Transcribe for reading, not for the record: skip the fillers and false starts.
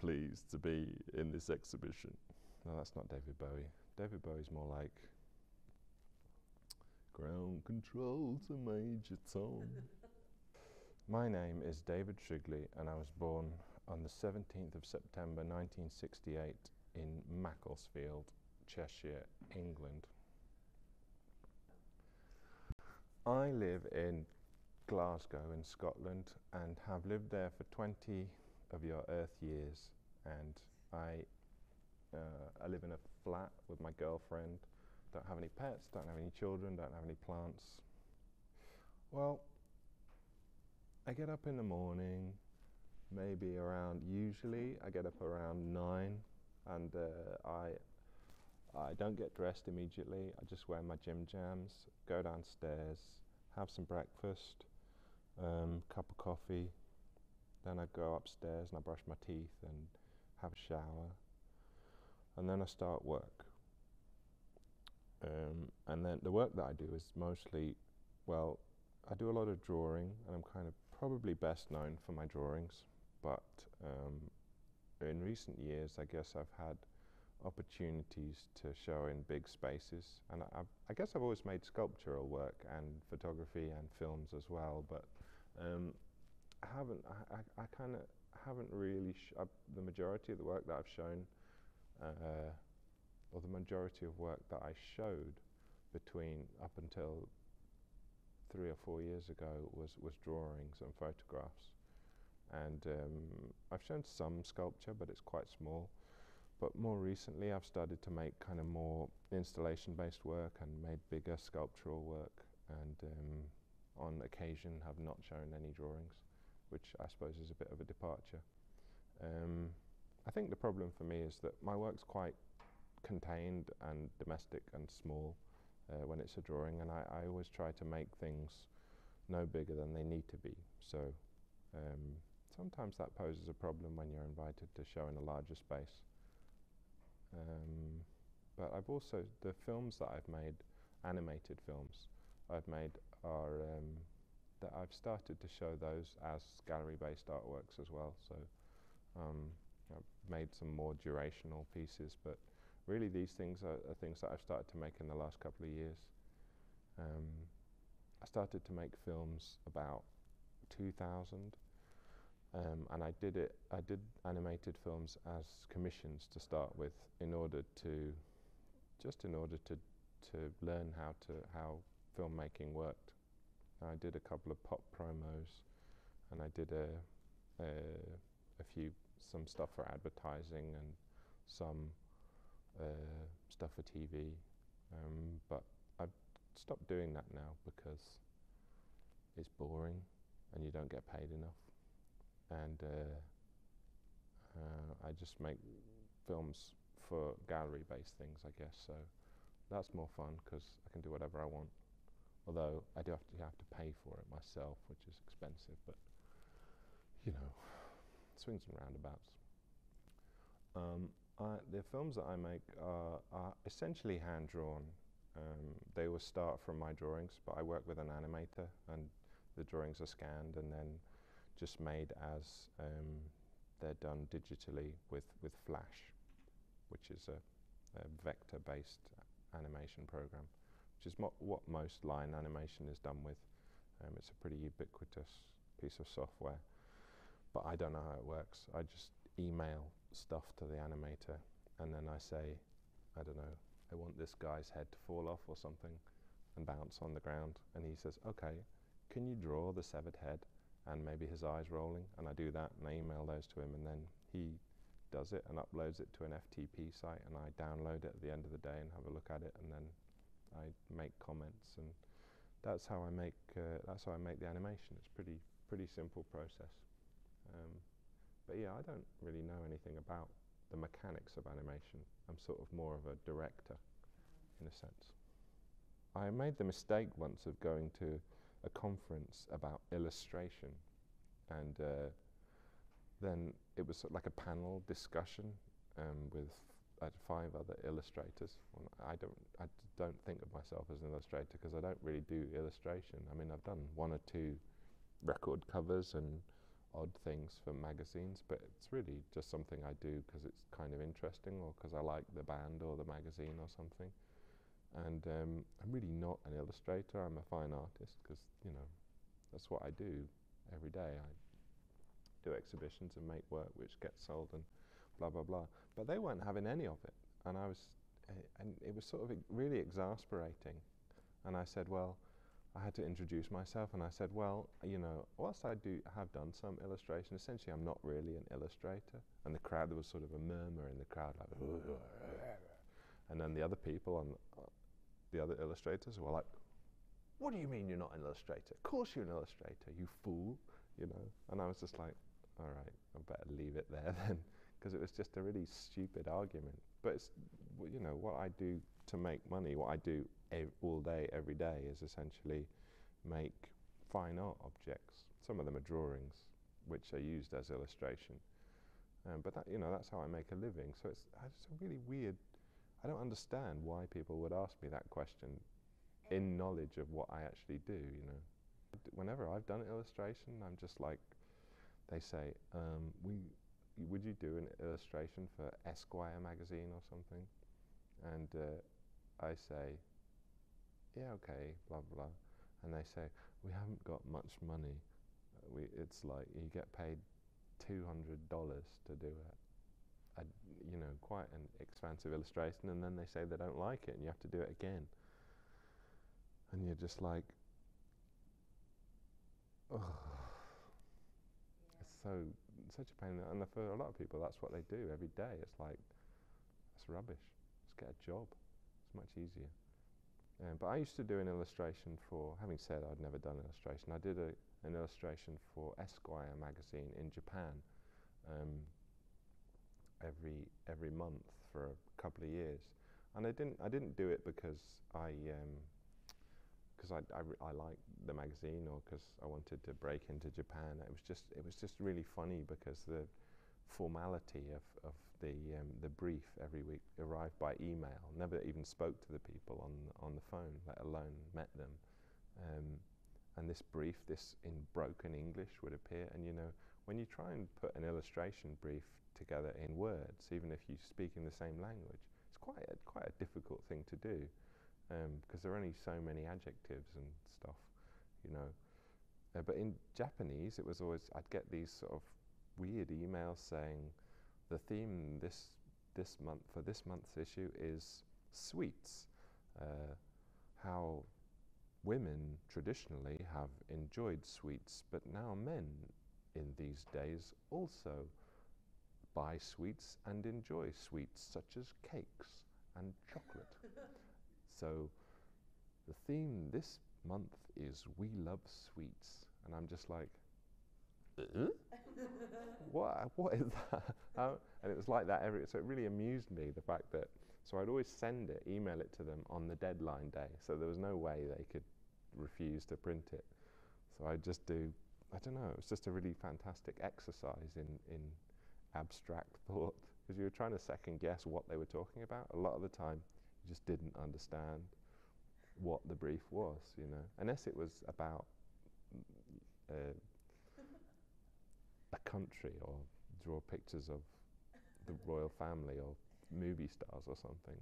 pleased to be in this exhibition. No, that's not David Bowie. David Bowie's more like ground control to Major Tom. My name is David Shrigley, and I was born on the 17th of September 1968 in Macclesfield, Cheshire, England. I live in Glasgow in Scotland and have lived there for 20 of your Earth years, and I live in a flat with my girlfriend, don't have any pets, don't have any children, don't have any plants. Well, I get up in the morning, maybe usually I get up around 9, and I don't get dressed immediately. I just wear my gym jams, go downstairs, have some breakfast, cup of coffee, then I go upstairs and I brush my teeth and have a shower, and then I start work. And then the work that I do is mostly, well, I do a lot of drawing, and I'm kind of probably best known for my drawings, but in recent years I guess I've had opportunities to show in big spaces, and I guess I've always made sculptural work and photography and films as well, but I kind of haven't really the majority of the work that I've shown, or the majority of work that I showed between up until 3 or 4 years ago was drawings and photographs, and I've shown some sculpture, but it's quite small. But more recently I've started to make kind of more installation-based work and made bigger sculptural work, and on occasion have not shown any drawings, which I suppose is a bit of a departure. I think the problem for me is that my work's quite contained and domestic and small when it's a drawing, and I always try to make things no bigger than they need to be. So sometimes that poses a problem when you're invited to show in a larger space. But I've also, the films that I've made, animated films I've made, are that I've started to show those as gallery-based artworks as well. So I've made some more durational pieces, but really these things are things that I've started to make in the last couple of years. I started to make films about 2000. And I did animated films as commissions to start with, in order to learn how filmmaking worked. And I did a couple of pop promos, and I did some stuff for advertising and some stuff for TV. But I've stopped doing that now because it's boring and you don't get paid enough. And I just make films for gallery-based things, I guess. So that's more fun because I can do whatever I want. Although I do have to pay for it myself, which is expensive. But you know, swings and roundabouts. The films that I make are essentially hand-drawn. They will start from my drawings, but I work with an animator, and the drawings are scanned and then just made as they're done digitally with Flash, which is a vector-based animation program, which is what most line animation is done with. It's a pretty ubiquitous piece of software, but I don't know how it works. I just email stuff to the animator, and then I say, I don't know, I want this guy's head to fall off or something and bounce on the ground, and he says, okay, can you draw the severed head and maybe his eyes rolling? And I do that, and I email those to him, and then he does it and uploads it to an FTP site, and I download it at the end of the day and have a look at it, and then I make comments, and that's how I make the animation. It's pretty simple process. But yeah, I don't really know anything about the mechanics of animation. I'm sort of more of a director, in a sense. I made the mistake once of going to a conference about illustration, and then it was sort of like a panel discussion with 5 other illustrators. Well, I don't think of myself as an illustrator because I don't really do illustration. I mean, I've done 1 or 2 record covers and odd things for magazines, but it's really just something I do because it's kind of interesting, or because I like the band or the magazine or something. And I'm really not an illustrator. I'm a fine artist because, you know, that's what I do every day. I do exhibitions and make work which gets sold and blah, blah, blah. But they weren't having any of it. And and it was sort of really exasperating. And I said, well, I had to introduce myself, and I said, well, you know, whilst I have done some illustration, essentially I'm not really an illustrator. And the crowd, there was sort of a murmur in the crowd, like, and then the other people, the other illustrators were like, what do you mean you're not an illustrator? Of course you're an illustrator, you fool, you know. And I was just like, all right, I better leave it there then, because it was just a really stupid argument. But it's, you know, what I do to make money, what I do all day, every day, is essentially make fine art objects. Some of them are drawings, which are used as illustration. But that, you know, that's how I make a living. So it's a really weird. I don't understand why people would ask me that question in knowledge of what I actually do. You know, whenever I've done illustration, I'm just like, they say, would you do an illustration for Esquire magazine or something? And I say, yeah, okay, blah, blah. And they say, we haven't got much money. It's like you get paid $200 to do you know, quite an expensive illustration, and then they say they don't like it and you have to do it again. And you're just like, ugh. Yeah. It's such a pain. And for a lot of people, that's what they do every day. It's like, it's rubbish. Just get a job. It's much easier. But I used to do an illustration for, having said I'd never done illustration, I did an illustration for Esquire magazine in Japan every month for a couple of years. And I didn't do it because I liked the magazine or because I wanted to break into Japan. It was just really funny because the formality of the brief every week arrived by email. Never even spoke to the people on the phone, let alone met them. And this brief, this in broken English, would appear. And you know, when you try and put an illustration brief together in words, even if you speak in the same language, it's quite a difficult thing to do, because there are only so many adjectives and stuff, you know. But in Japanese, it was always, I'd get these sort of weird emails saying, the theme this month, for this month's issue, is sweets. How women traditionally have enjoyed sweets, but now men in these days also buy sweets and enjoy sweets such as cakes and chocolate. So the theme this month is we love sweets. And I'm just like, what is that? And it was like that so it really amused me, the fact that, so I'd always email it to them on the deadline day, so there was no way they could refuse to print it. So I'd just do, I don't know, it was just a really fantastic exercise in abstract thought, because you were trying to second guess what they were talking about. A lot of the time you just didn't understand what the brief was, you know, unless it was about a country, or draw pictures of the royal family or movie stars or something.